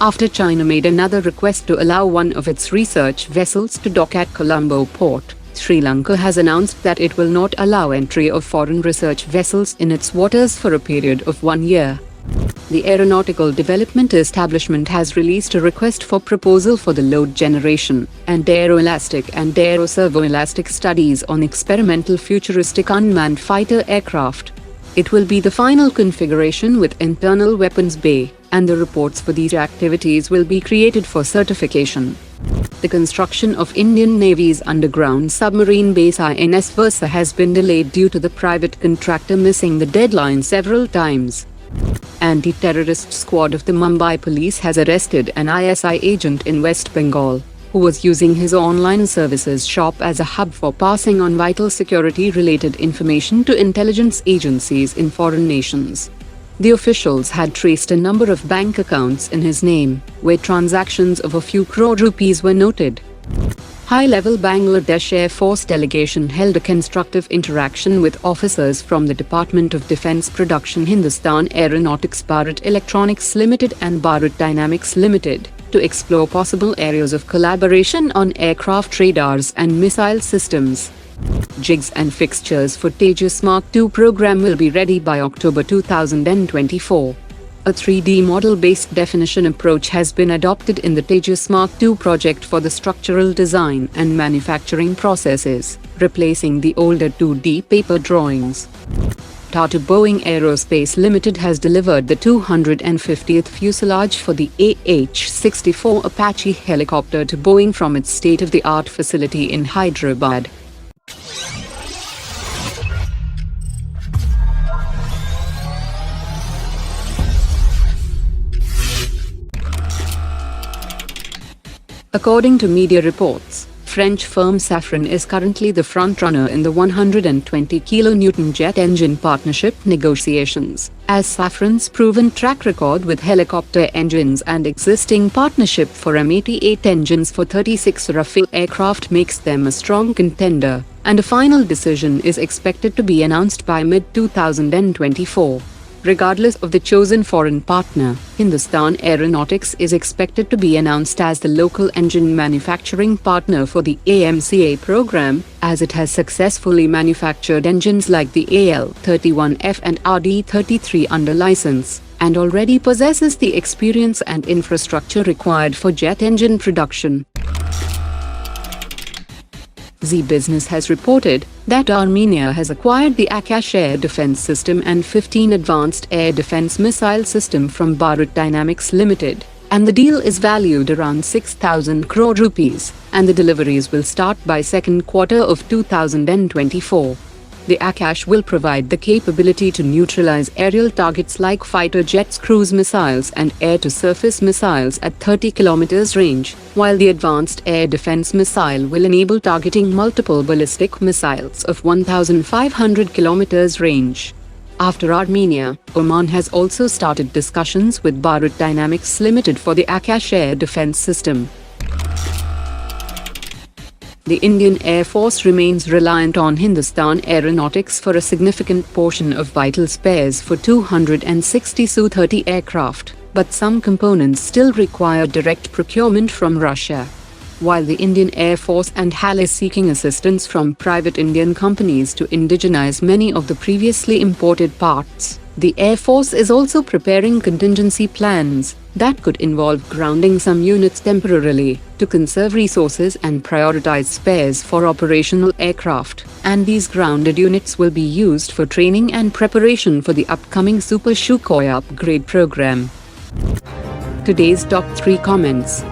After China made another request to allow one of its research vessels to dock at Colombo port, Sri Lanka has announced that it will not allow entry of foreign research vessels in its waters for a period of 1 year. The Aeronautical Development Establishment has released a request for proposal for the load generation and aeroelastic and aeroservoelastic studies on experimental futuristic unmanned fighter aircraft. It will be the final configuration with internal weapons bay, and the reports for these activities will be created for certification. The construction of Indian Navy's underground submarine base INS Varsha has been delayed due to the private contractor missing the deadline several times. Anti-terrorist squad of the Mumbai police has arrested an ISI agent in West Bengal, who was using his online services shop as a hub for passing on vital security-related information to intelligence agencies in foreign nations. The officials had traced a number of bank accounts in his name, where transactions of a few crore rupees were noted. High-level Bangladesh Air Force delegation held a constructive interaction with officers from the Department of Defence Production Hindustan Aeronautics Bharat Electronics Ltd and Bharat Dynamics Ltd, to explore possible areas of collaboration on aircraft radars and missile systems. Jigs and fixtures for Tejas Mark II program will be ready by October 2024. A 3D model-based definition approach has been adopted in the Tejas Mark II project for the structural design and manufacturing processes, replacing the older 2D paper drawings. Tata Boeing Aerospace Ltd has delivered the 250th fuselage for the AH-64 Apache helicopter to Boeing from its state-of-the-art facility in Hyderabad. According to media reports, French firm Safran is currently the frontrunner in the 120 kN jet engine partnership negotiations, as Safran's proven track record with helicopter engines and existing partnership for M88 engines for 36 Rafale aircraft makes them a strong contender, and a final decision is expected to be announced by mid-2024. Regardless of the chosen foreign partner, Hindustan Aeronautics is expected to be announced as the local engine manufacturing partner for the AMCA program, as it has successfully manufactured engines like the AL-31F and RD-33 under license, and already possesses the experience and infrastructure required for jet engine production. Zee Business has reported that Armenia has acquired the Akash air defense system and 15 advanced air defense missile system from Bharat Dynamics Ltd, and the deal is valued around 6,000 crore rupees, and the deliveries will start by second quarter of 2024. The Akash will provide the capability to neutralize aerial targets like fighter jets, cruise missiles and air-to-surface missiles at 30 km range, while the advanced air defense missile will enable targeting multiple ballistic missiles of 1,500 km range. After Armenia, Oman has also started discussions with Bharat Dynamics Ltd for the Akash air defense system. The Indian Air Force remains reliant on Hindustan Aeronautics for a significant portion of vital spares for 260 Su-30 aircraft, but some components still require direct procurement from Russia. While the Indian Air Force and HAL is seeking assistance from private Indian companies to indigenize many of the previously imported parts, the Air Force is also preparing contingency plans that could involve grounding some units temporarily to conserve resources and prioritize spares for operational aircraft, and these grounded units will be used for training and preparation for the upcoming Super Sukhoi upgrade program. Today's top 3 comments.